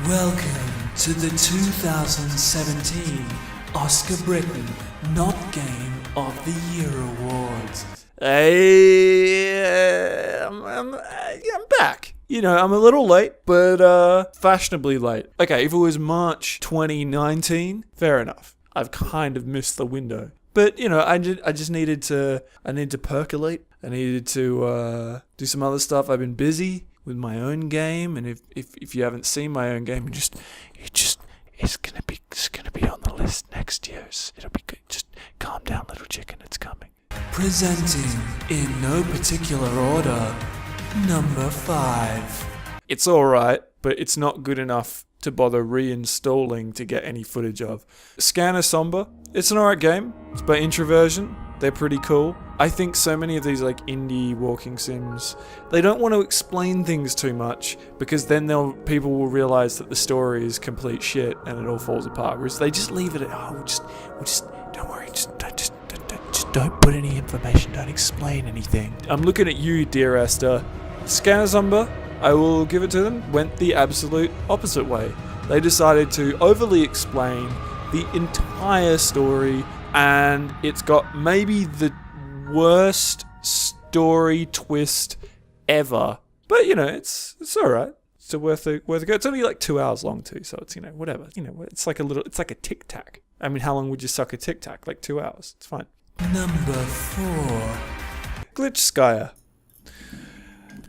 Welcome to the 2017 Oscar Brittain Not Game of the Year Awards. Hey, I'm back. You know, I'm a little late, but fashionably late. Okay, if it was March 2019, fair enough. I've kind of missed the window. But, you know, I just needed to percolate. I needed to do some other stuff. I've been busy with my own game, and if you haven't seen my own game, it's gonna be on the list next year. It'll be good. Just calm down, little chicken. It's coming. Presenting in no particular order, number 5. It's alright, but it's not good enough to bother reinstalling to get any footage of. Sombre. It's an alright game. It's by Introversion. They're pretty cool. I think so many of these like indie walking sims, they don't want to explain things too much because then people will realize that the story is complete shit and it all falls apart. Whereas they just leave it at, we'll just don't worry, just don't put any information, don't explain anything. I'm looking at you, dear Esther. Sombre, I will give it to them, went the absolute opposite way. They decided to overly explain the entire story, and it's got maybe the worst story twist ever. But, you know, it's alright. It's worth a go. It's only like 2 hours long too, so it's, you know, whatever. You know, it's like a tic-tac. I mean, how long would you suck a tic-tac? Like 2 hours. It's fine. Number 4. Glitchskier.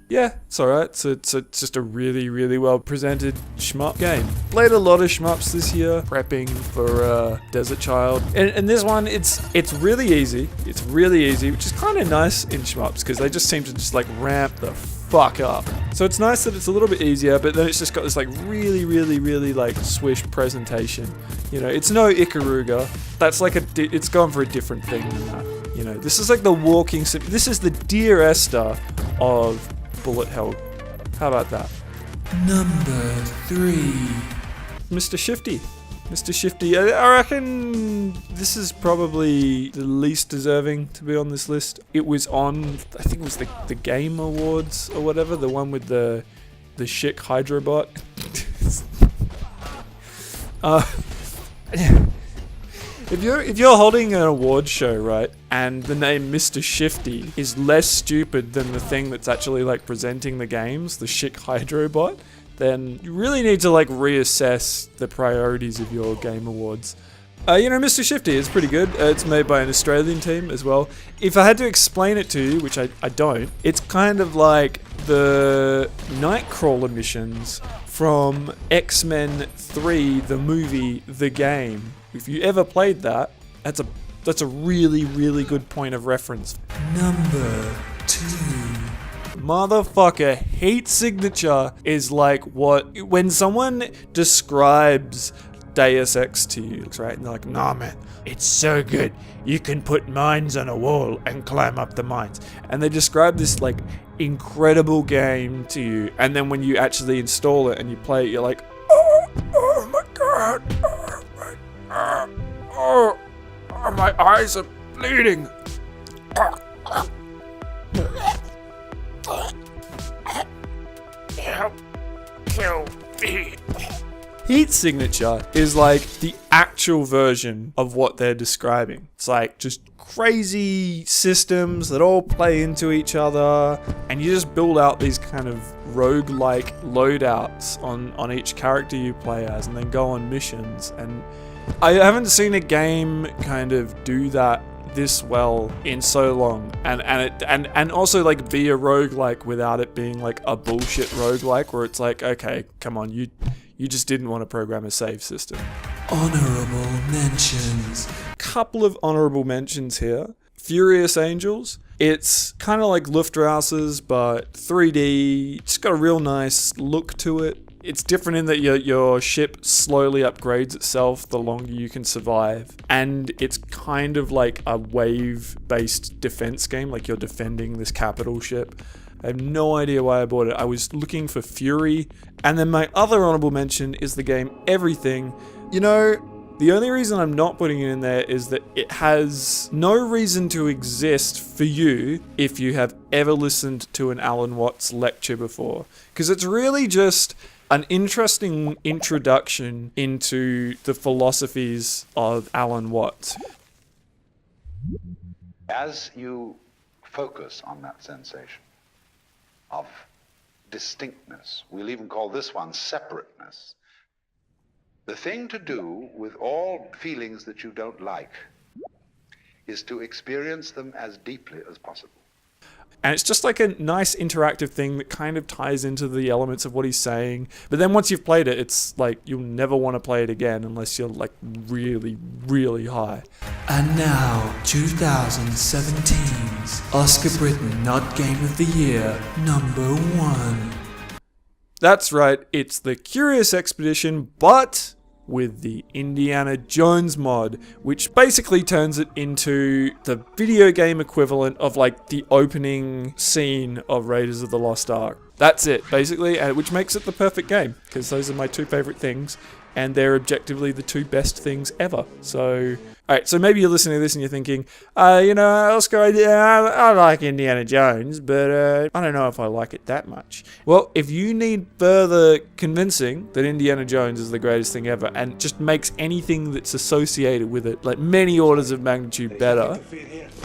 Yeah, it's alright. So it's just a really, really well presented shmup game. Played a lot of shmups this year, prepping for Desert Child. And this one, it's really easy. It's really easy, which is kind of nice in shmups because they just seem to just like ramp the fuck up. So it's nice that it's a little bit easier, but then it's just got this like really, really, really like swish presentation. You know, it's no Ikaruga. That's like it's gone for a different thing than that. You know, this is like the walking sim. This is the Dear Esther of bullet hell. How about that? Number 3. Mr. Shifty. Mr. Shifty, I reckon this is probably the least deserving to be on this list. It was on, I think it was the Game Awards or whatever, the one with the Schick Hydrobot. If you're holding an award show, right, and the name Mr. Shifty is less stupid than the thing that's actually like presenting the games, the Schick Hydrobot, then you really need to like reassess the priorities of your game awards. You know, Mr. Shifty is pretty good. It's made by an Australian team as well. If I had to explain it to you, which I don't, it's kind of like the Nightcrawler missions from X-Men 3, the movie, the game. If you ever played that, that's a really, really good point of reference. Number 2. Motherfucker, heat signature is like when someone describes Deus Ex to you, right? And they're like, nah man, it's so good. You can put mines on a wall and climb up the mines. And they describe this like incredible game to you. And then when you actually install it and you play it, you're like, oh my god, oh, my eyes are bleeding. Help, kill me. Heat signature is like the actual version of what they're describing. It's like just crazy systems that all play into each other, and you just build out these kind of roguelike loadouts on each character you play as, and then go on missions. And I haven't seen a game kind of do that this well in so long, and also like be a roguelike without it being like a bullshit roguelike where it's like, okay, come on, you just didn't want to program a save system. Honourable mentions. Couple of honourable mentions here. Furious Angels. It's kind of like Luftrause's, but 3D. It's got a real nice look to it. It's different in that your ship slowly upgrades itself the longer you can survive. And it's kind of like a wave-based defense game, like you're defending this capital ship. I have no idea why I bought it. I was looking for Fury. And then my other honorable mention is the game Everything. You know, The only reason I'm not putting it in there is that it has no reason to exist for you if you have ever listened to an Alan Watts lecture before. Because it's really just an interesting introduction into the philosophies of Alan Watts. As you focus on that sensation of distinctness, we'll even call this one separateness, the thing to do with all feelings that you don't like is to experience them as deeply as possible. And it's just like a nice interactive thing that kind of ties into the elements of what he's saying. But then once you've played it, it's like you'll never want to play it again unless you're like really, really high. And now, 2017's Oscar Brittain Not Game of the Year, number 1. That's right, it's the Curious Expedition, but with the Indiana Jones mod, which basically turns it into the video game equivalent of like the opening scene of Raiders of the Lost Ark. That's it, basically, which makes it the perfect game, because those are my two favorite things, and they're objectively the two best things ever. So, alright, so maybe you're listening to this and you're thinking, Oscar, I like Indiana Jones, but I don't know if I like it that much. Well, if you need further convincing that Indiana Jones is the greatest thing ever, and just makes anything that's associated with it like many orders of magnitude better,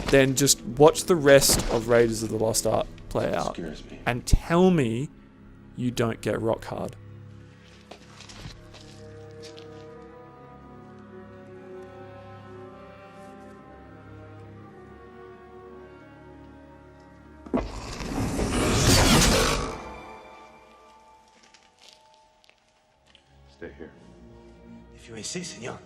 then just watch the rest of Raiders of the Lost Ark play out, and tell me you don't get rock hard. Stay here. If you insist, señor.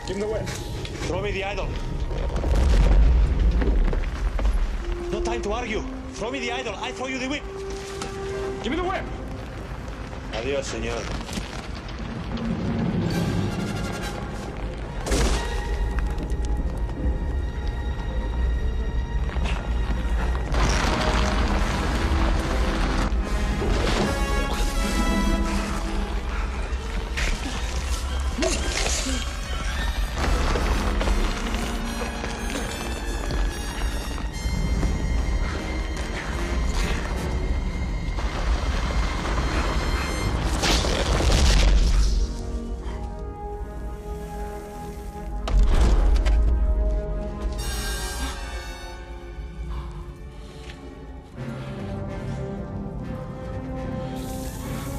Give him the whip. Throw me the idol. No time to argue. Throw me the idol. I throw you the whip. Give me the whip. Adiós, señor.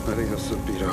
Adiós, suspiro.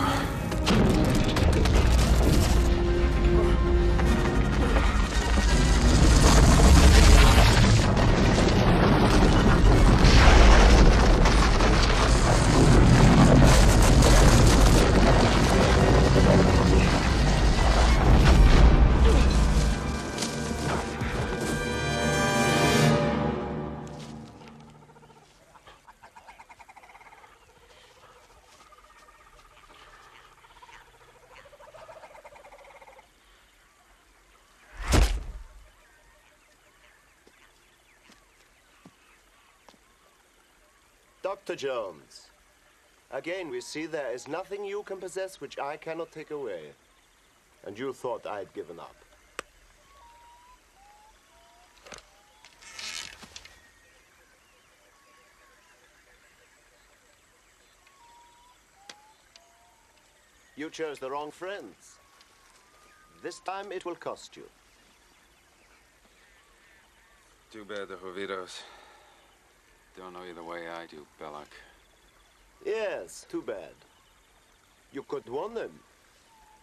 Dr. Jones. Again, we see there is nothing you can possess which I cannot take away. And you thought I'd given up. You chose the wrong friends. This time it will cost you. Too bad the Jovitos don't know you the way I do, Belloc. Yes, too bad. You could warn them.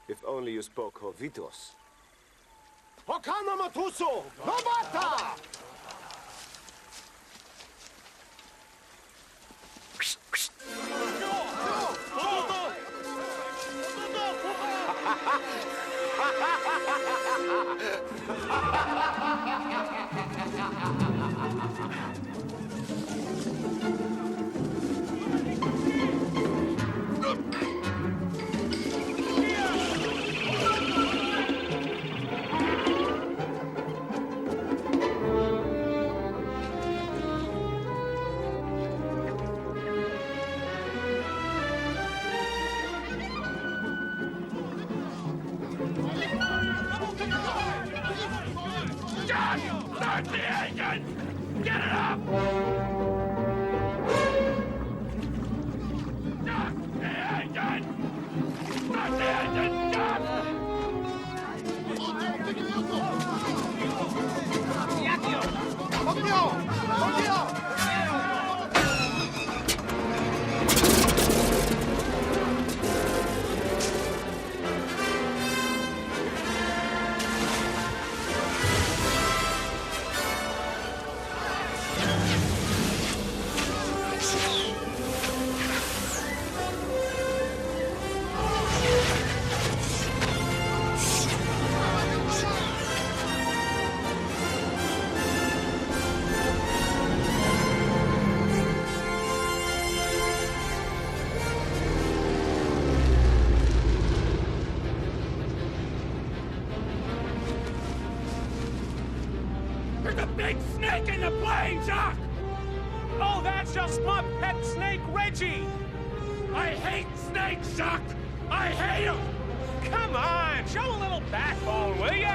If only you spoke Jovitos. Hokana Matuso! Nobata! Start the engine! Get it up! Start the engine! Start the engine! There's a big snake in the plane, Jock! Oh, that's just my pet snake, Reggie! I hate snakes, Jock! I hate them! Come on, show a little backbone, will ya?